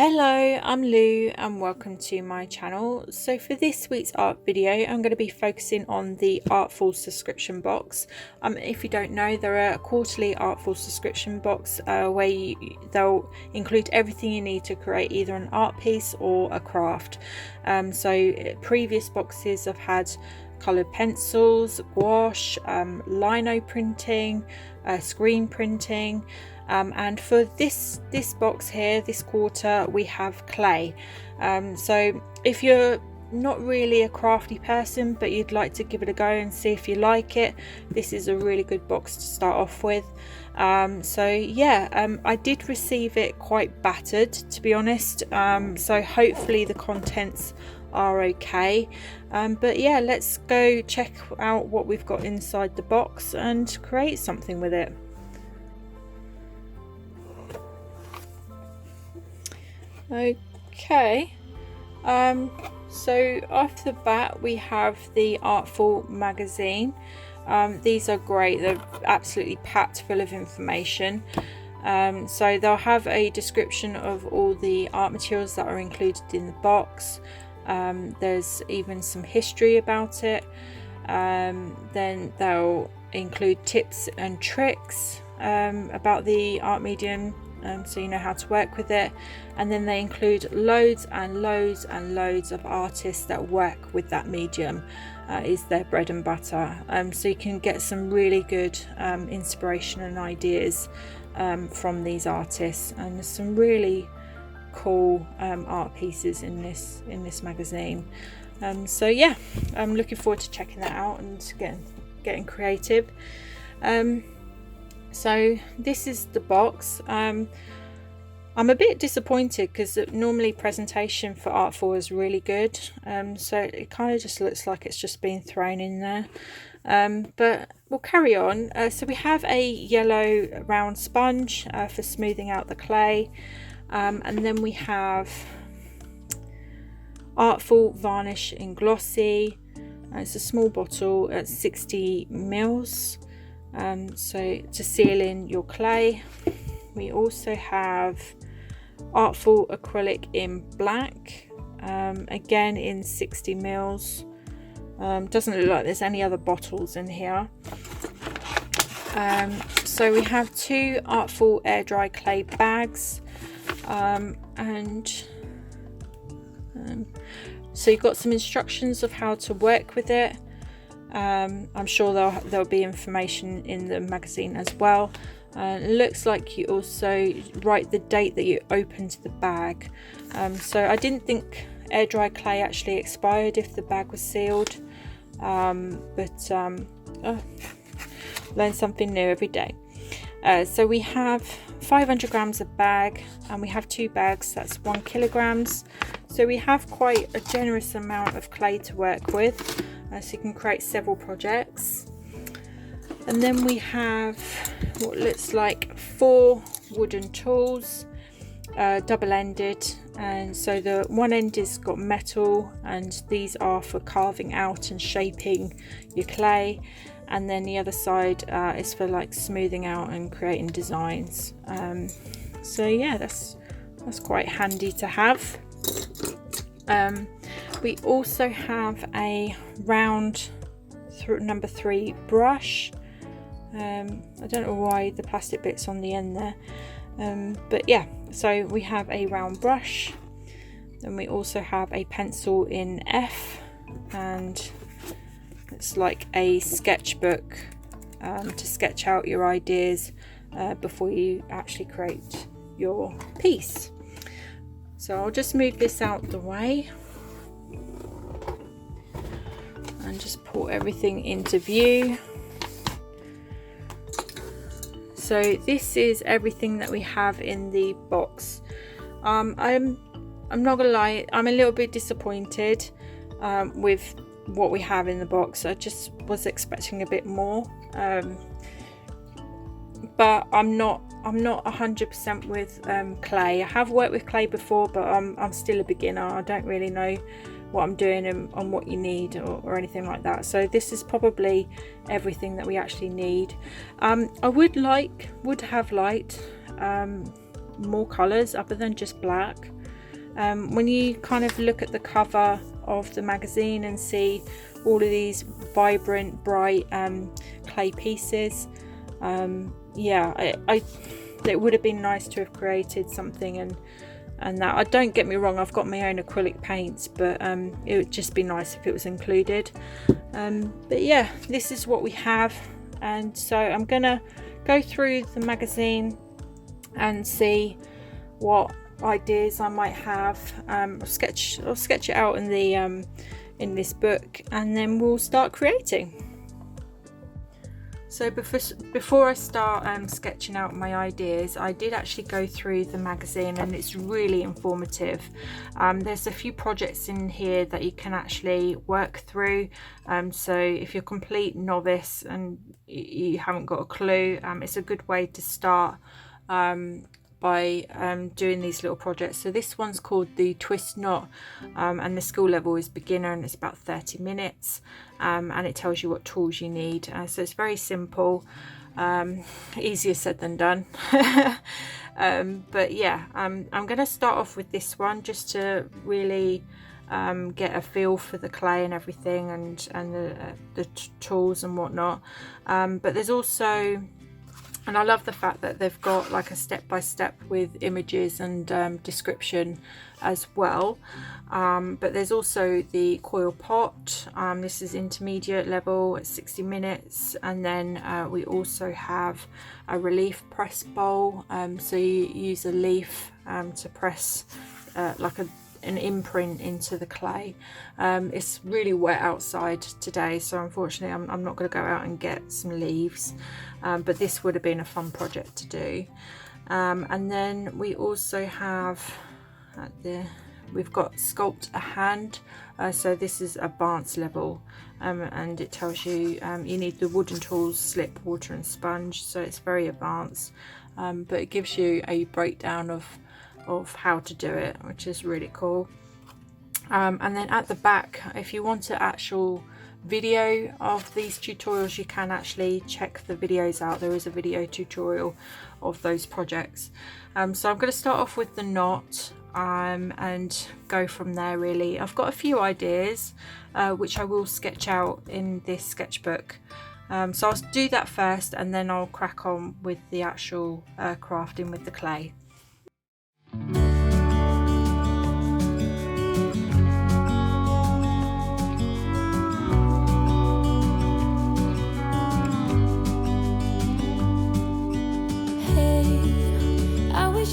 Hello, I'm Lou and welcome to my channel. So for this week's art video, I'm going to be focusing on the Artful subscription box. If you don't know, there are a quarterly Artful subscription box where they'll include everything you need to create either an art piece or a craft. So previous boxes have had coloured pencils, gouache, lino printing, screen printing. And for this box here, this quarter, we have clay. So if you're not really a crafty person but you'd like to give it a go and see if you like it, this is a really good box to start off with. I did receive it quite battered, to be honest, so hopefully the contents are okay. But yeah, let's go check out what we've got inside the box and create something with it. Okay, so off the bat we have the Artful magazine. These are great, they're absolutely packed full of information. So they'll have a description of all the art materials that are included in the box. There's even some history about it. Then they'll include tips and tricks about the art medium, so you know how to work with it. And then they include loads and loads and loads of artists that work with that medium. Is their bread and butter, so you can get some really good inspiration and ideas from these artists, and there's some really cool art pieces in this magazine. So yeah, I'm looking forward to checking that out and getting creative. So this is the box. I'm a bit disappointed because normally presentation for Artful is really good, so it kind of just looks like it's just been thrown in there, but we'll carry on. So we have a yellow round sponge for smoothing out the clay, and then we have Artful varnish in glossy. It's a small bottle at 60 mils. So to seal in your clay. We also have Artful acrylic in black, again in 60 mils. Doesn't look like there's any other bottles in here. So we have two Artful air dry clay bags, so you've got some instructions of how to work with it. I'm sure there'll be information in the magazine as well. It looks like you also write the date that you opened the bag. So I didn't think air dry clay actually expired if the bag was sealed, learn something new every day. So we have 500 grams of bag, and we have two bags, that's 1 kilograms. So we have quite a generous amount of clay to work with, so you can create several projects. And then we have what looks like 4 wooden tools, double-ended, and so the one end is got metal, and these are for carving out and shaping your clay, and then the other side is for like smoothing out and creating designs. So yeah, that's quite handy to have. We also have a round number 3 brush. I don't know why the plastic bit's on the end there, but yeah, so we have a round brush. Then we also have a pencil in F, and it's like a sketchbook to sketch out your ideas before you actually create your piece. So I'll just move this out the way and just pull everything into view. So this is everything that we have in the box. I'm not gonna lie, I'm a little bit disappointed with what we have in the box. I just was expecting a bit more, but I'm not 100% with clay. I have worked with clay before, but I'm still a beginner. I don't really know what I'm doing and what you need or anything like that. So this is probably everything that we actually need. I would have liked more colours other than just black. When you kind of look at the cover of the magazine and see all of these vibrant, bright clay pieces, yeah, it would have been nice to have created something and that. Don't get me wrong, I've got my own acrylic paints, but it would just be nice if it was included. But yeah, this is what we have, and so I'm gonna go through the magazine and see what ideas I might have. I'll sketch it out in the in this book, and then we'll start creating. So before I start sketching out my ideas, I did actually go through the magazine, and it's really informative. There's a few projects in here that you can actually work through. So if you're a complete novice and you haven't got a clue, it's a good way to start by doing these little projects. So this one's called the twist knot, and the skill level is beginner, and it's about 30 minutes, and it tells you what tools you need. So it's very simple, easier said than done. But yeah, I'm going to start off with this one just to really get a feel for the clay and everything, and the tools and whatnot. But there's also, and I love the fact that they've got like a step-by-step with images and description as well. But there's also the coil pot. This is intermediate level at 60 minutes. And then we also have a relief press bowl. So you use a leaf to press like an imprint into the clay. It's really wet outside today, so unfortunately I'm not going to go out and get some leaves, but this would have been a fun project to do. And then we also have we've got sculpt a hand. So this is advanced level, and it tells you you need the wooden tools, slip, water and sponge. So it's very advanced, but it gives you a breakdown of how to do it, which is really cool. And then at the back, if you want an actual video of these tutorials, you can actually check the videos out. There is a video tutorial of those projects. So I'm going to start off with the knot and go from there really. I've got a few ideas which I will sketch out in this sketchbook. So I'll do that first, and then I'll crack on with the actual crafting with the clay.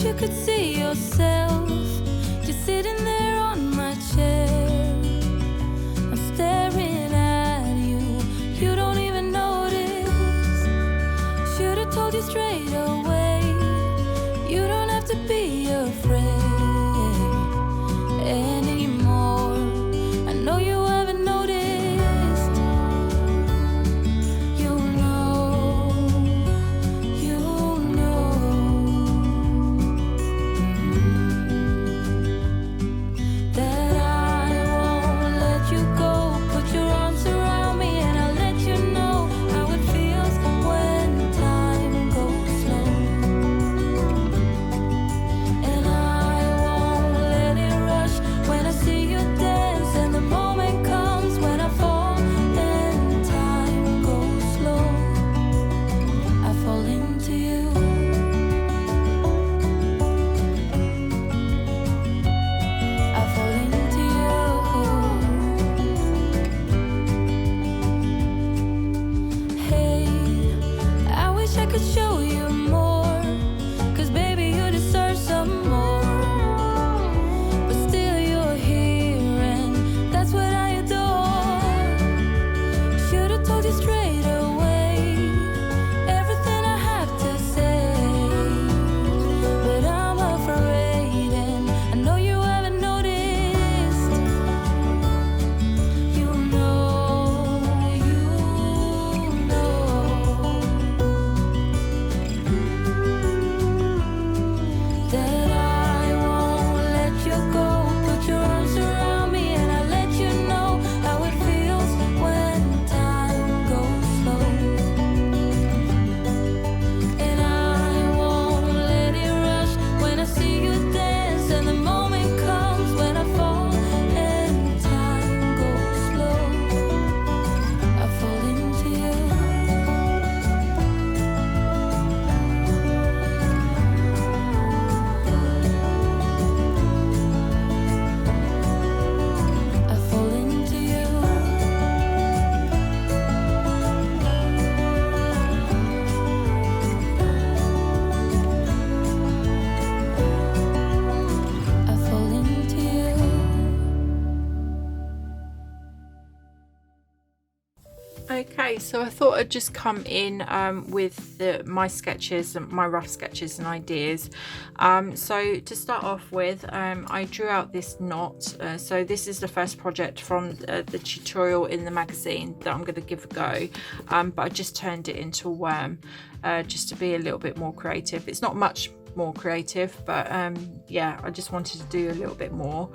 You could see yourself just sitting there on my chair. I'm staring at you, you don't even notice. Should have told you straight away, you don't have to be afraid anymore. I know you haven't noticed. That I So I thought I'd just come in with my sketches, my rough sketches and ideas. So to start off with, I drew out this knot. So this is the first project from the tutorial in the magazine that I'm going to give a go, but I just turned it into a worm just to be a little bit more creative. It's not much more creative, but yeah, I just wanted to do a little bit more.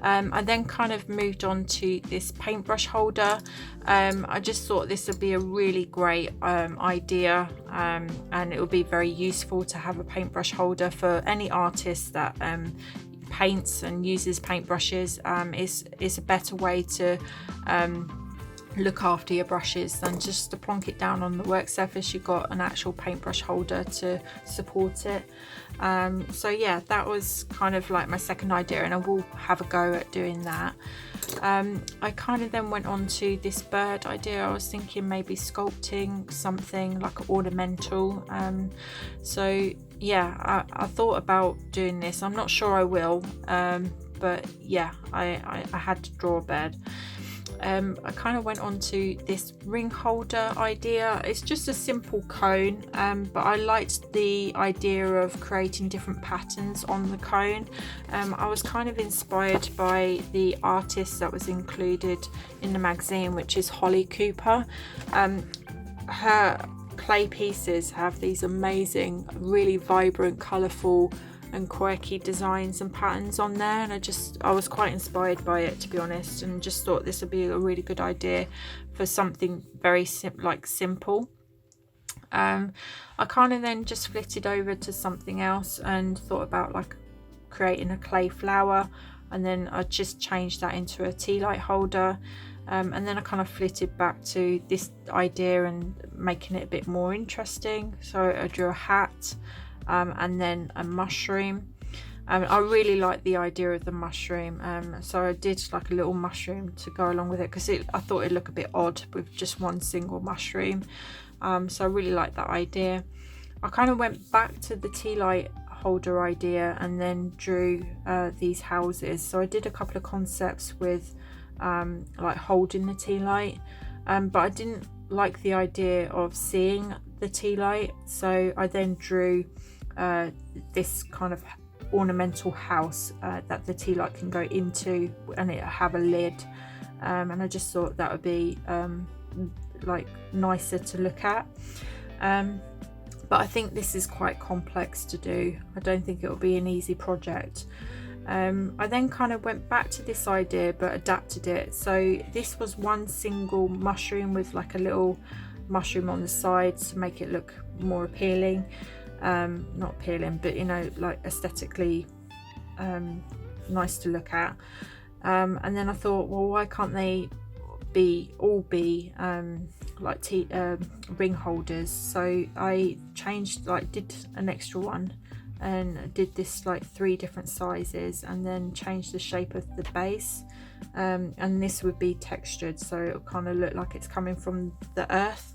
I then kind of moved on to this paintbrush holder. I just thought this would be a really great idea, and it would be very useful to have a paintbrush holder for any artist that paints and uses paintbrushes. Is a better way to look after your brushes than just to plonk it down on the work surface. You've got an actual paintbrush holder to support it. So yeah, that was kind of like my second idea, and I will have a go at doing that. I kind of then went on to this bird idea. I was thinking maybe sculpting something like ornamental. So yeah, I thought about doing this. I'm not sure I will, but yeah, I had to draw a bird. I kind of went on to this ring holder idea. It's just a simple cone, but I liked the idea of creating different patterns on the cone. I was kind of inspired by the artist that was included in the magazine, which is Holly Cooper. Her clay pieces have these amazing, really vibrant, colourful and quirky designs and patterns on there, and I was quite inspired by it, to be honest, and just thought this would be a really good idea for something very simple. I kind of then just flipped it over to something else and thought about like creating a clay flower, and then I just changed that into a tea light holder, and then I kind of flitted back to this idea and making it a bit more interesting. So I drew a hat, and then a mushroom. I really like the idea of the mushroom, so I did like a little mushroom to go along with it, because I thought it'd look a bit odd with just one single mushroom. So I really like that idea. I kind of went back to the tea light holder idea and then drew these houses. So I did a couple of concepts with like holding the tea light, but I didn't like the idea of seeing the tea light, so I then drew this kind of ornamental house that the tea light can go into, and it have a lid, and I just thought that would be like nicer to look at, but I think this is quite complex to do. I don't think it will be an easy project. I then kind of went back to this idea but adapted it. So this was one single mushroom with like a little mushroom on the sides to make it look more appealing. Not appealing, but you know, like aesthetically nice to look at. And then I thought, well, why can't they all be like ring holders? So I changed, like did an extra one and did this like 3 different sizes, and then changed the shape of the base, and this would be textured, so it'll kind of look like it's coming from the earth.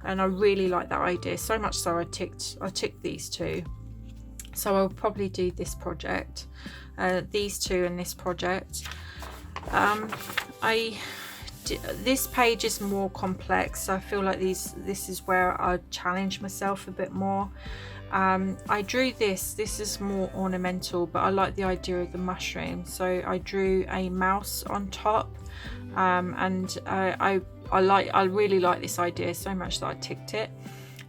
And I really like that idea, so much so I ticked these 2. So I'll probably do this project, these 2 and this project. This page is more complex, so I feel like this is where I challenge myself a bit more. I drew this is more ornamental, but I like the idea of the mushroom, so I drew a mouse on top, and I really like this idea so much that I ticked it.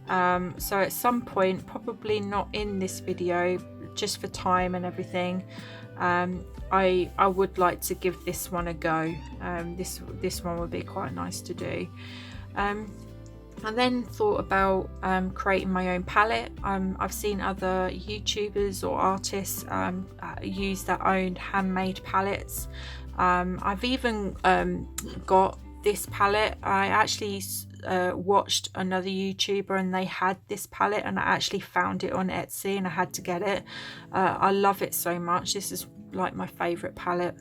So at some point, probably not in this video, just for time and everything, I would like to give this one a go. This one would be quite nice to do. I then thought about creating my own palette. I've seen other YouTubers or artists use their own handmade palettes. I've even got this palette. I actually watched another YouTuber and they had this palette, and I actually found it on Etsy and I had to get it. I love it so much. This is like my favorite palette.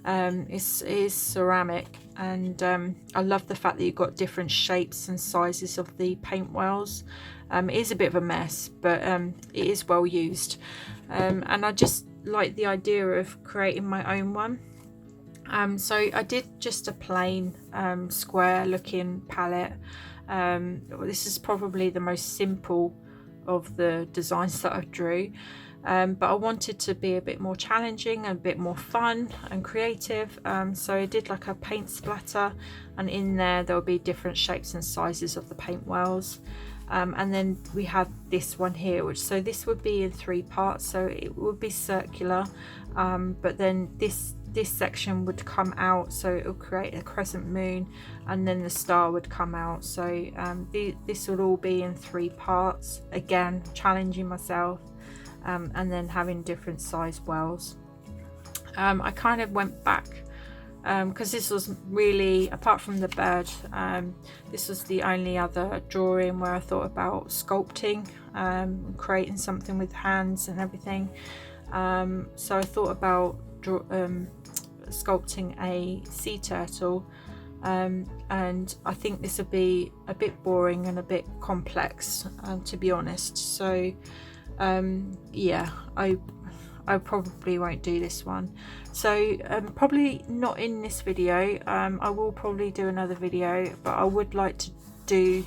It is ceramic, and I love the fact that you've got different shapes and sizes of the paint wells. It is a bit of a mess, but it is well used, and I just like the idea of creating my own one. So I did just a plain square looking palette, This is probably the most simple of the designs that I drew, but I wanted to be a bit more challenging and a bit more fun and creative, so I did like a paint splatter, and in there will be different shapes and sizes of the paint wells. And then we have this one here, so this would be in 3 parts, so it would be circular, but then this section would come out, so it will create a crescent moon, and then the star would come out. So this would all be in 3 parts, again challenging myself, and then having different size wells. I kind of went back because this was really, apart from the bird, this was the only other drawing where I thought about sculpting, creating something with hands and everything. So I thought about sculpting a sea turtle, and I think this would be a bit boring and a bit complex, to be honest. So yeah, I probably won't do this one. So probably not in this video. I will probably do another video, but I would like to do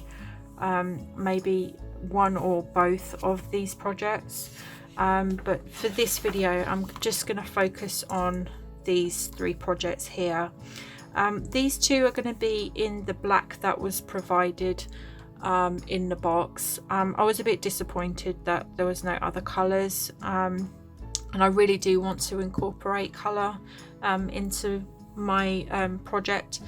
maybe one or both of these projects, but for this video I'm just going to focus on these 3 projects here. These 2 are going to be in the black that was provided in the box. I was a bit disappointed that there was no other colours, and I really do want to incorporate colour into my project.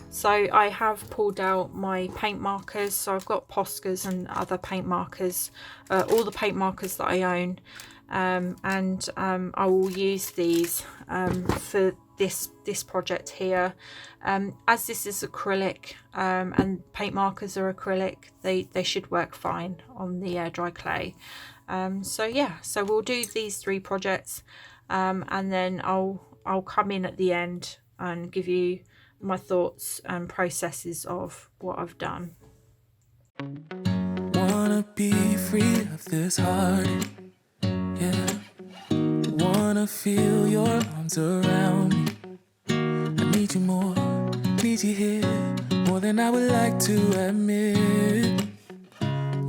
So I have pulled out my paint markers, so I've got Poscas and other paint markers, all the paint markers that I own, and I will use these for this project here. As this is acrylic, and paint markers are acrylic, they should work fine on the dry clay. So yeah, so we'll do these 3 projects, and then I'll come in at the end and give you my thoughts and processes of what I've done. Wanna be free of this heart, yeah. Wanna feel your arms around me. I need you more, need you here, more than I would like to admit.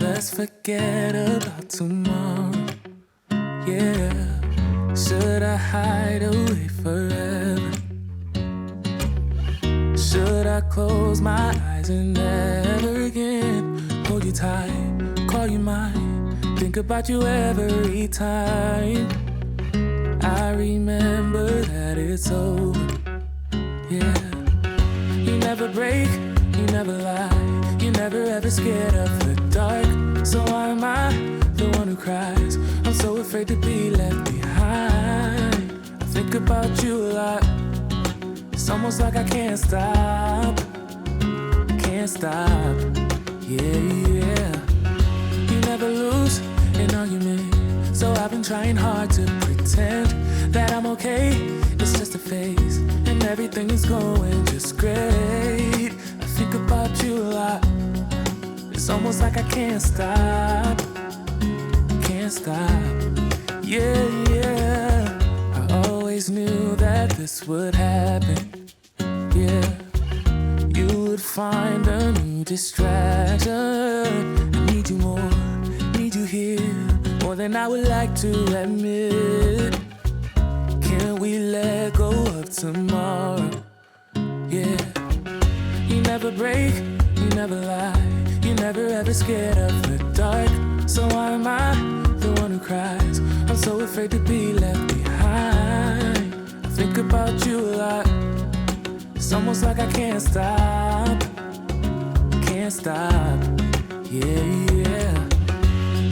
Let's forget about tomorrow, yeah. Should I hide away forever? Should I close my eyes and never again hold you tight, call you mine, think about you every time? I remember that it's over, yeah. You never break, you never lie, you never ever scared of the dark. So why am I the one who cries? I'm so afraid to be left behind. I think about you a lot. It's almost like I can't stop, yeah, yeah. You never lose an argument, so I've been trying hard to pretend that I'm okay. It's just a phase, and everything is going just great. I think about you a lot. It's almost like I can't stop, yeah, yeah. I always knew that this would happen, yeah. You would find a new distraction. I need you more, need you here, more than I would like to admit. Can we let go of tomorrow, yeah. You never break, you never lie, you never ever scared of the dark. So why am I the one who cries? I'm so afraid to be left behind. I think about you a lot. It's almost like I can't stop, yeah, yeah.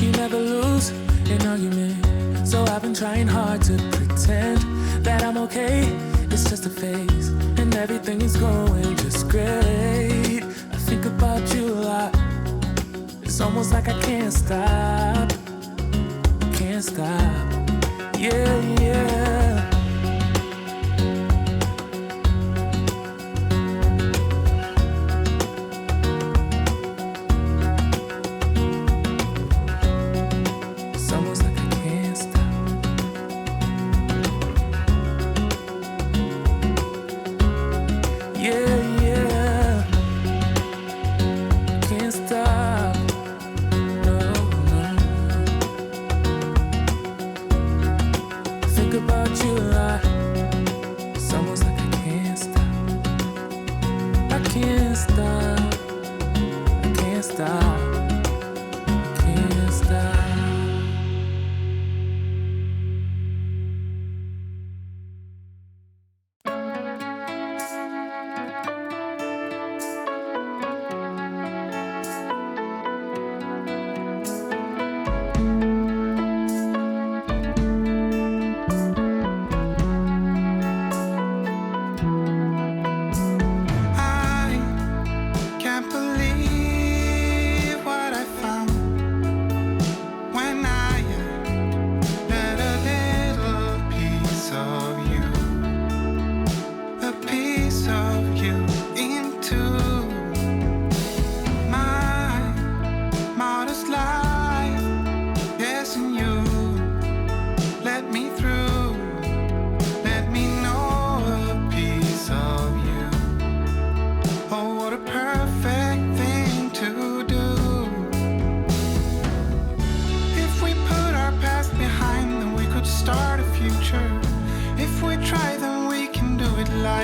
You never lose an argument, so I've been trying hard to pretend that I'm okay. It's just a phase, and everything is going just great. I think about you a lot. It's almost like I can't stop, yeah, yeah. It's almost like I can't stop, yeah, yeah. Can't stop.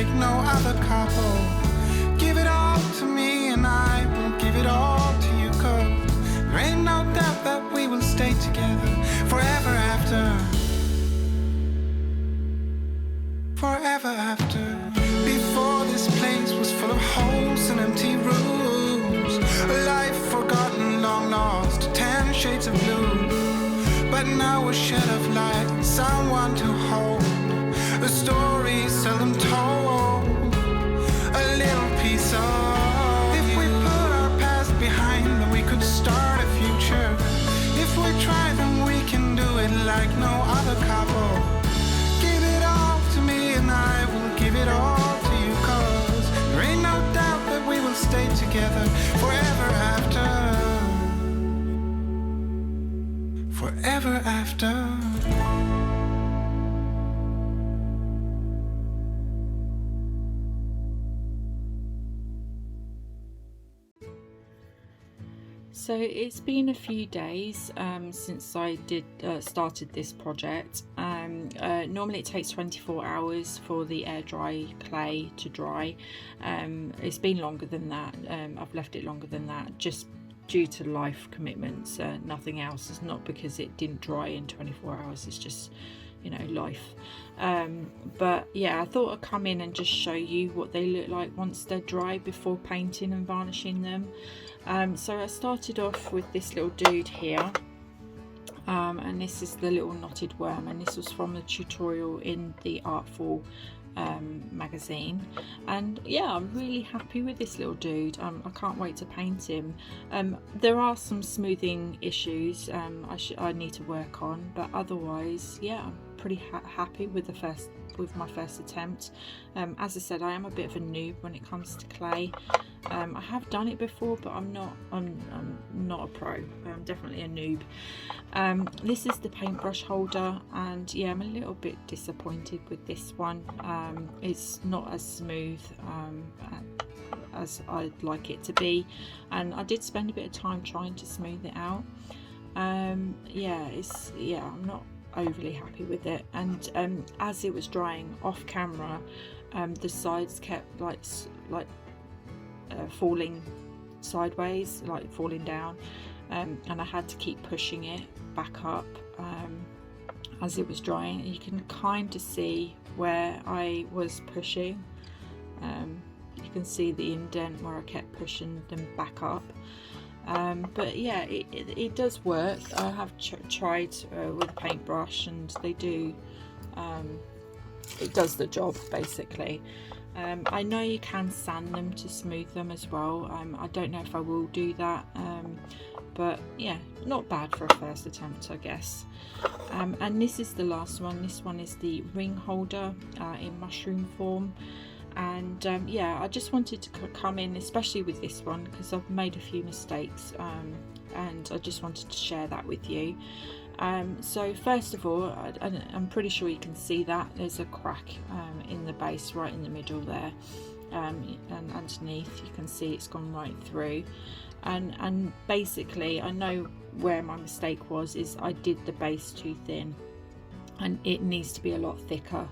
like no other couple. Give it all to me and I will give it all to you, 'cause there ain't no doubt that we will stay together forever after. Forever after. Before this place was full of holes and empty rooms, a life forgotten, long lost, 10 shades of blue. But now a shed of light, someone to hold, a story seldom told, a little piece of if we put our past behind, then we could start a future. If we try, then we can do it like no other couple. Give it all to me and I will give it all to you, 'cause there ain't no doubt that we will stay together forever after. Forever after. So it's been a few days since I started this project. Normally it takes 24 hours for the air dry clay to dry. It's been longer than that. I've left it longer than that just due to life commitments, nothing else. It's not because it didn't dry in 24 hours, it's just, you know, life. But yeah, I thought I'd come in and just show you what they look like once they're dry before painting and varnishing them. So I started off with this little dude here, and this is the little knotted worm, and this was from the tutorial in the Artful magazine. And yeah, I'm really happy with this little dude. I can't wait to paint him. There are some smoothing issues I need to work on, but otherwise, yeah, I'm pretty happy with my first attempt. As I said, I am a bit of a noob when it comes to clay. I have done it before, but I'm not a pro. I'm definitely a noob. This is the paintbrush holder, and yeah, I'm a little bit disappointed with this one. It's not as smooth as I'd like it to be, and I did spend a bit of time trying to smooth it out. I'm not overly happy with it, and as it was drying off camera, the sides kept like falling sideways, like falling down, and I had to keep pushing it back up as it was drying. You can kind of see where I was pushing. You can see the indent where I kept pushing them back up. But yeah, it does work. I have tried with a paintbrush, and they do, it does the job basically. I know you can sand them to smooth them as well. I don't know if I will do that, but yeah, not bad for a first attempt, I guess. And this is the last one. This one is the ring holder in mushroom form. And yeah, I just wanted to come in, especially with this one, because I've made a few mistakes, and I just wanted to share that with you. So first of all, I'm pretty sure you can see that there's a crack in the base right in the middle there, and underneath you can see it's gone right through. And basically, I know where my mistake was, is I did the base too thin, and it needs to be a lot thicker.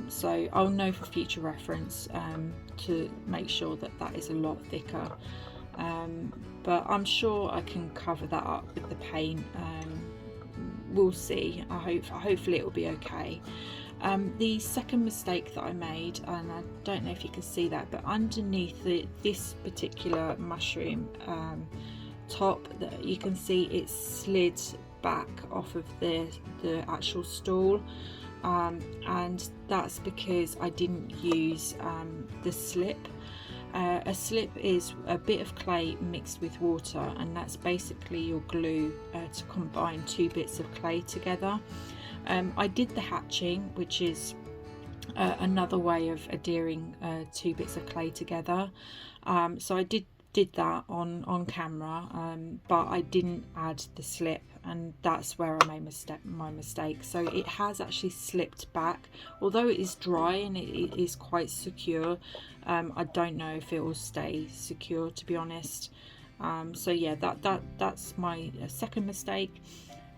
So I'll know for future reference to make sure that that is a lot thicker, but I'm sure I can cover that up with the paint. We'll see. Hopefully it will be okay. The second mistake that I made, and I don't know if you can see that, but underneath this particular mushroom top, that you can see it slid back off of the actual stool. And that's because I didn't use the slip. A slip is a bit of clay mixed with water, and that's basically your glue to combine two bits of clay together. I did the hatching, which is another way of adhering two bits of clay together. So I did that on camera, but I didn't add the slip, and that's where I made my mistake. So it has actually slipped back, although it is dry and it is quite secure. I don't know if it will stay secure, to be honest. So yeah, that's my second mistake.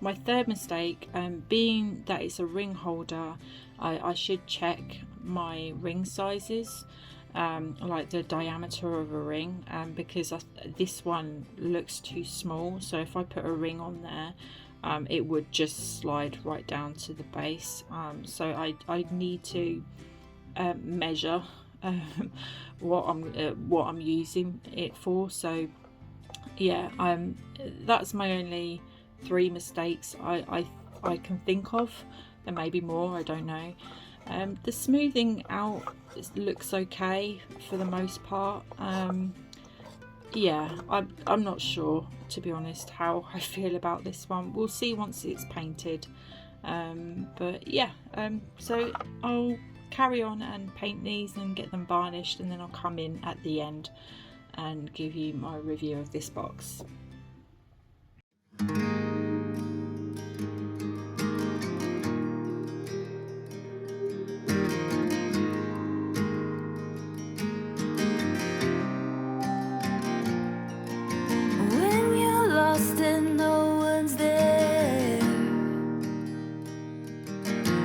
My third mistake, being that it's a ring holder, I should check my ring sizes, like the diameter of a ring, because this one looks too small. So if I put a ring on there, it would just slide right down to the base. So I need to measure what I'm using it for. So yeah, that's my only 3 mistakes I can think of. There may be more, I don't know. The smoothing out looks okay for the most part. Yeah, I'm not sure, to be honest, how I feel about this one. We'll see once it's painted. But yeah, so I'll carry on and paint these and get them varnished, and then I'll come in at the end and give you my review of this box. When you're lost and no one's there,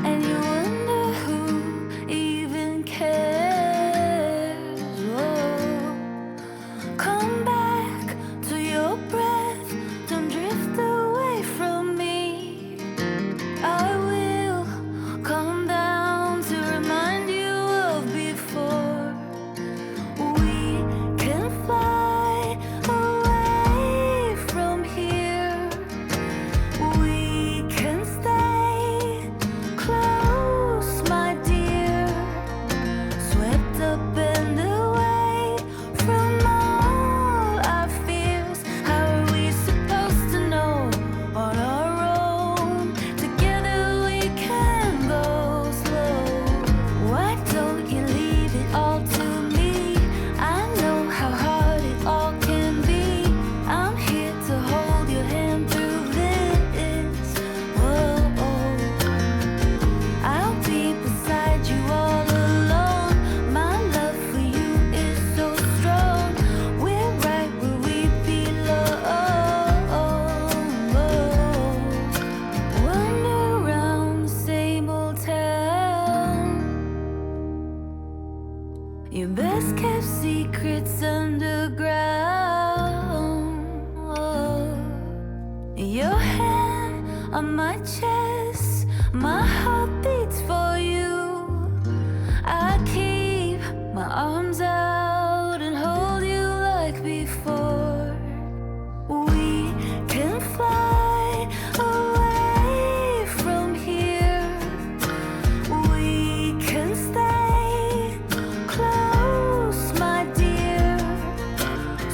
and you wonder who even cares, oh, come back to your breath, don't drift away from me. I will come down to remind you of before. We can fly away from here. We can stay close, my dear. Swept up and away from all our fears. How are we supposed to know on our own? Together we can go slow. Why don't you leave it all to me? I know how hard it all can be. I'm here to hold your hand through this. Whoa, I'll be beside you all alone. My love for you is so strong. We're right where we belong. Wander around the same old town. Your best kept secrets underground. Your hand on my chest, my heart beats for you. I keep my arms out and hold you like before. We can fly away from here. We can stay close, my dear.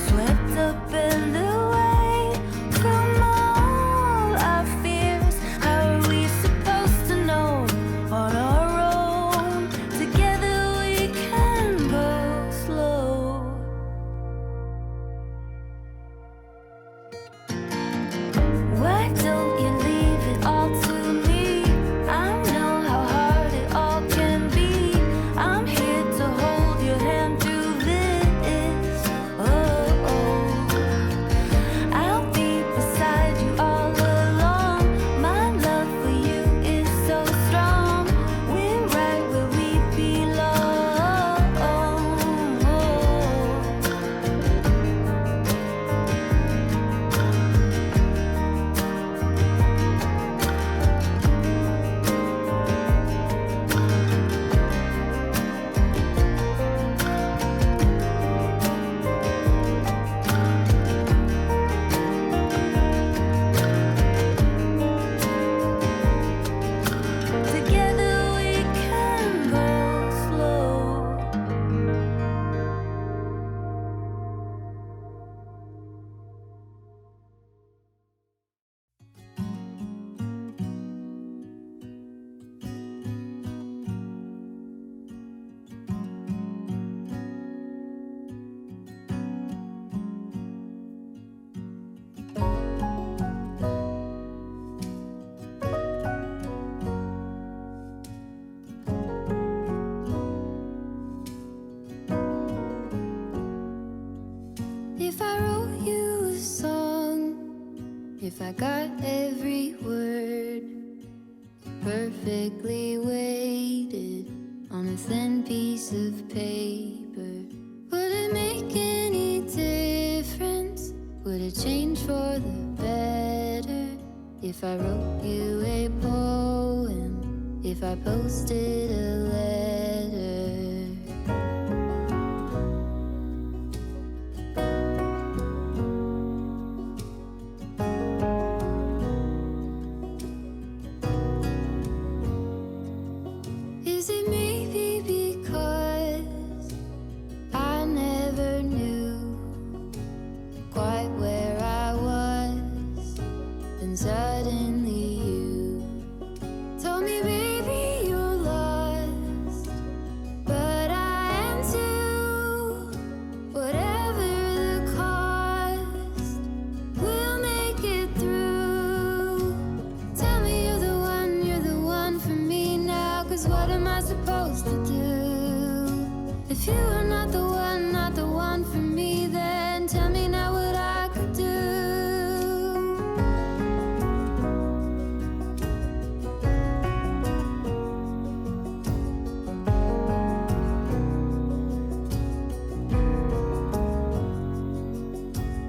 Swept up and away from all our fears. How are we supposed to know on our own? Together we can go slow. Why don't you leave it all to me? I know how hard it all can be. I'm here to hold your hand through this. I'll be beside you all along. My love for you is so strong. We're right where we belong. Together we can go slow. If I wrote you a song, if I got every word perfectly weighted on a thin piece of paper. Would it make any difference? Would it change for the better if I wrote you a poem, if I posted a letter? Is it maybe because I never knew quite where I was, then suddenly you told me, baby, you're lost, but I am too. Whatever the cost, we'll make it through. Tell me you're the one for me now, 'cause what am I supposed to do? If you are not the one for me, then tell me now what I could do.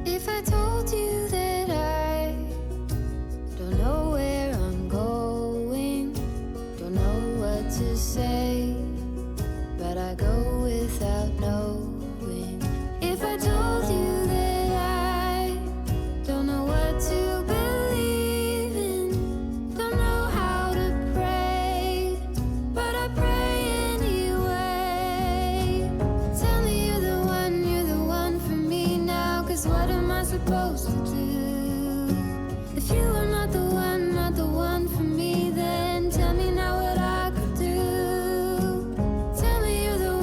If I told you that I don't know where I'm going, don't know what to say, but I go without knowing. If I told you that I don't know what to believe in, don't know how to pray, but I pray anyway. Tell me you're the one for me now, 'cause what am I supposed to do? If you are not the one for me, then tell me now what I could do. Tell me you're the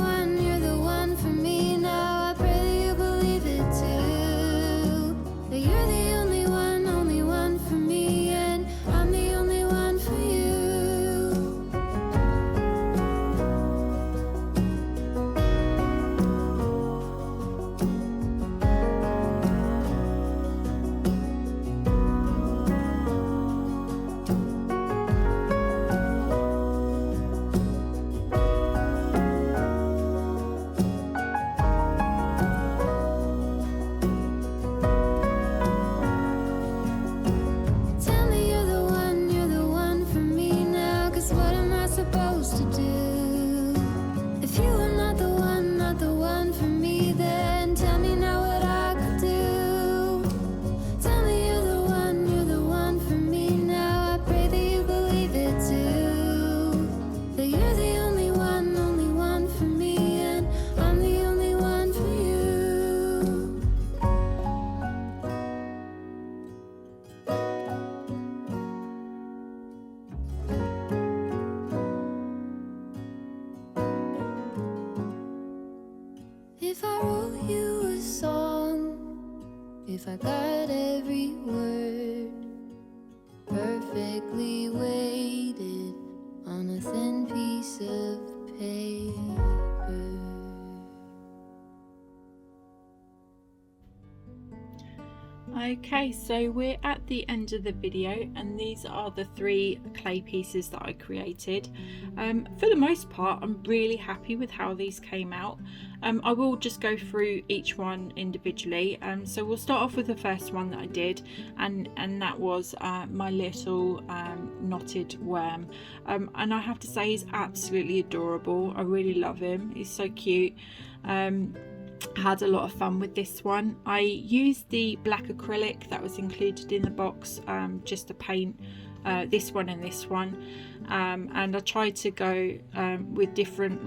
one for me now. I pray that you believe it too. That you're the only one for me, and I'm the only one for you. Tell me you're the one for me now, 'cause what am I supposed to do? If you are not the one for me, then tell me now what I could do. Tell me you're the one for me now. I pray that you believe it too. That you're the only one for me, and I'm the only one for you. If I wrote you a song, if I got every word perfectly weighted on a thin piece of paper. Okay, so we're at the end of the video, and these are the 3 clay pieces that I created. For the most part, I'm really happy with how these came out. I will just go through each one individually. So we'll start off with the first one that I did, and that was my little knotted worm. And I have to say, he's absolutely adorable. I really love him. He's so cute. Had a lot of fun with this one. I used the black acrylic that was included in the box just to paint this one and this one, and I tried to go with different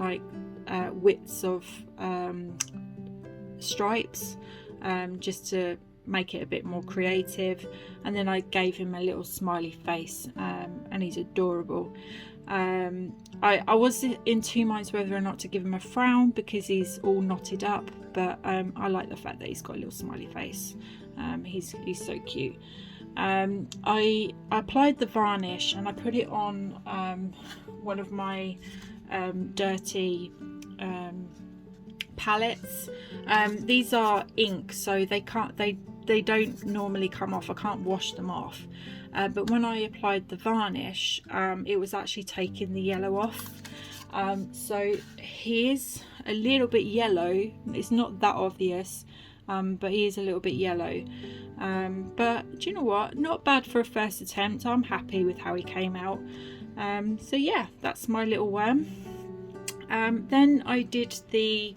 widths of stripes just to make it a bit more creative. And then I gave him a little smiley face, and he's adorable. I was in 2 minds whether or not to give him a frown because he's all knotted up, but I like the fact that he's got a little smiley face. He's so cute. I applied the varnish and I put it on one of my dirty palettes. These are ink, so they don't normally come off. I can't wash them off. But when I applied the varnish, it was actually taking the yellow off. So he is a little bit yellow. It's not that obvious, but he is a little bit yellow. But do you know what? Not bad for a first attempt. I'm happy with how he came out. So yeah, that's my little worm. Then I did the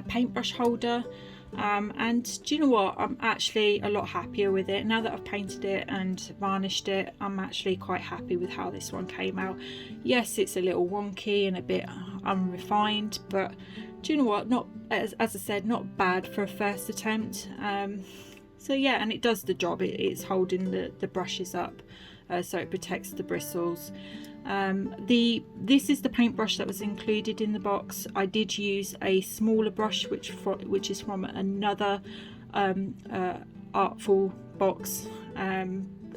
paintbrush holder. And do you know what? I'm actually a lot happier with it now that I've painted it and varnished it. I'm actually quite happy with how this one came out. Yes, it's a little wonky and a bit unrefined, but do you know what? Not as I said, not bad for a first attempt. So yeah, and it does the job. It's holding the brushes up, so it protects the bristles. This is the paintbrush that was included in the box. I did use a smaller brush which is from another Artful box,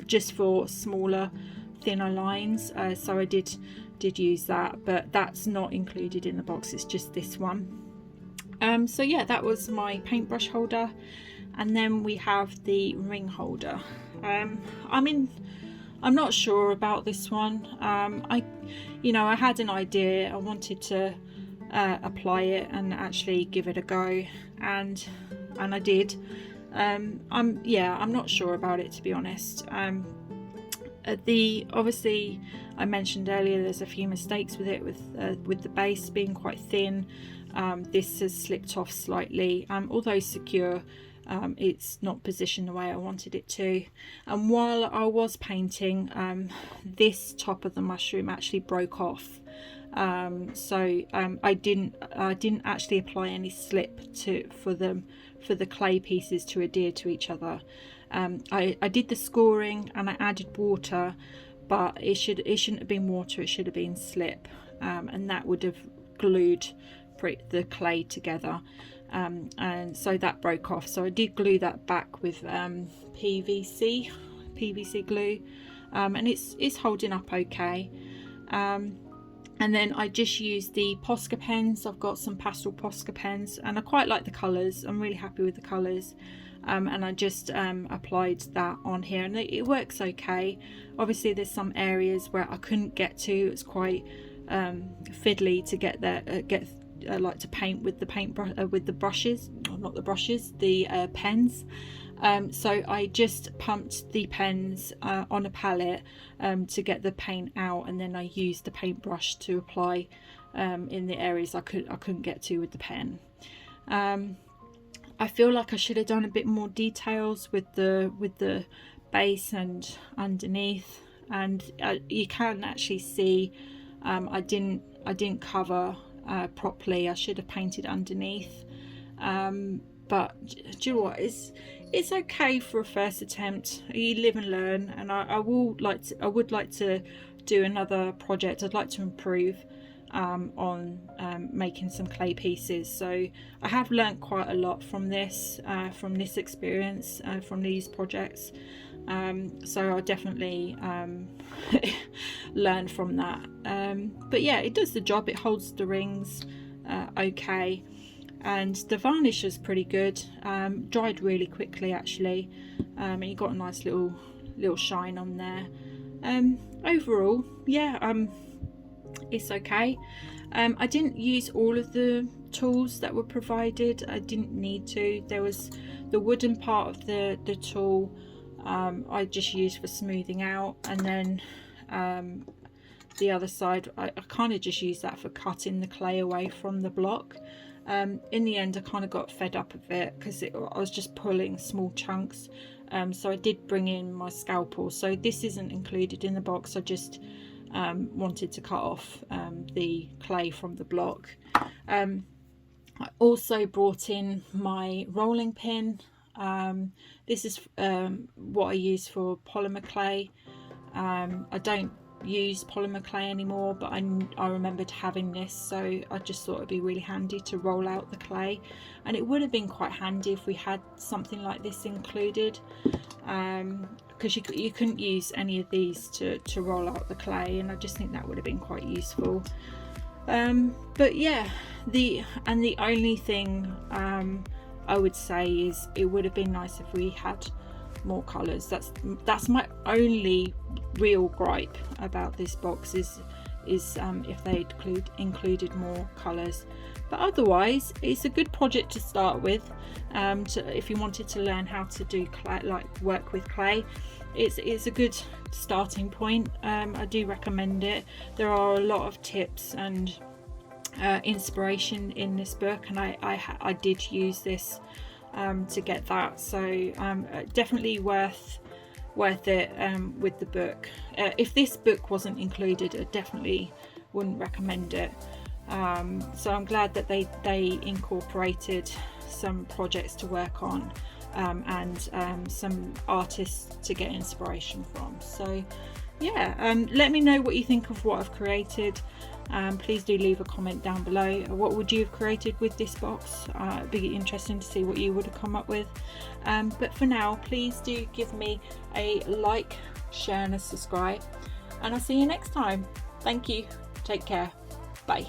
just for smaller, thinner lines, so I did use that, but that's not included in the box. It's just this one. So yeah, that was my paintbrush holder. And then we have the ring holder. I'm not sure about this one. I had an idea. I wanted to apply it and actually give it a go, and I did. I'm not sure about it, to be honest. Obviously I mentioned earlier there's a few mistakes with it, with the base being quite thin. This has slipped off slightly, although secure. It's not positioned the way I wanted it to, and while I was painting, this top of the mushroom actually broke off, so I didn't actually apply any slip for the clay pieces to adhere to each other. I did the scoring and I added water, but it shouldn't have been water, it should have been slip, and that would have glued the clay together. And so that broke off, so I did glue that back with PVC glue, and it's holding up okay. And then I just used the Posca pens. I've got some pastel Posca pens and I quite like the colours. I'm really happy with the colours, and I just applied that on here, and it works okay. Obviously there's some areas where I couldn't get to. It's quite fiddly to get there, I like to paint with the pens. So I just pumped the pens on a palette to get the paint out, and then I used the paintbrush to apply in the areas I couldn't get to with the pen. I feel like I should have done a bit more details with the base and underneath, and you can actually see I didn't cover properly. I should have painted underneath, but do you know what, it's okay for a first attempt. You live and learn, and I would like to do another project. I'd like to improve on making some clay pieces. So I have learnt quite a lot from this experience, from these projects. So I'll definitely learn from that. But yeah, it does the job. It holds the rings okay, and the varnish is pretty good. Dried really quickly actually, and you got a nice little shine on there. Overall, yeah, it's okay. I didn't use all of the tools that were provided. I didn't need to. There was the wooden part of the tool I just used for smoothing out, and then the other side I kind of just used that for cutting the clay away from the block. In the end I kind of got fed up of it because I was just pulling small chunks, so I did bring in my scalpel. So this isn't included in the box. I just wanted to cut off the clay from the block. I also brought in my rolling pin. This is what I use for polymer clay. I don't use polymer clay anymore, but I remembered having this, so I just thought it'd be really handy to roll out the clay, and it would have been quite handy if we had something like this included, because you couldn't use any of these to roll out the clay, and I just think that would have been quite useful. But yeah, the only thing I would say is it would have been nice if we had more colours. That's my only real gripe about this box, is is if they included more colours. But otherwise, it's a good project to start with. If you wanted to learn how to do clay, like work with clay, it's a good starting point. I do recommend it. There are a lot of tips and inspiration in this book, and I did use this to get that. So definitely worth it with the book. If this book wasn't included, I definitely wouldn't recommend it. So I'm glad that they incorporated some projects to work on, and some artists to get inspiration from. So yeah, let me know what you think of what I've created. Please do leave a comment down below. What would you have created with this box? It'd be interesting to see what you would have come up with. But for now, please do give me a like, share and a subscribe, and I'll see you next time. Thank you. Take care. Bye.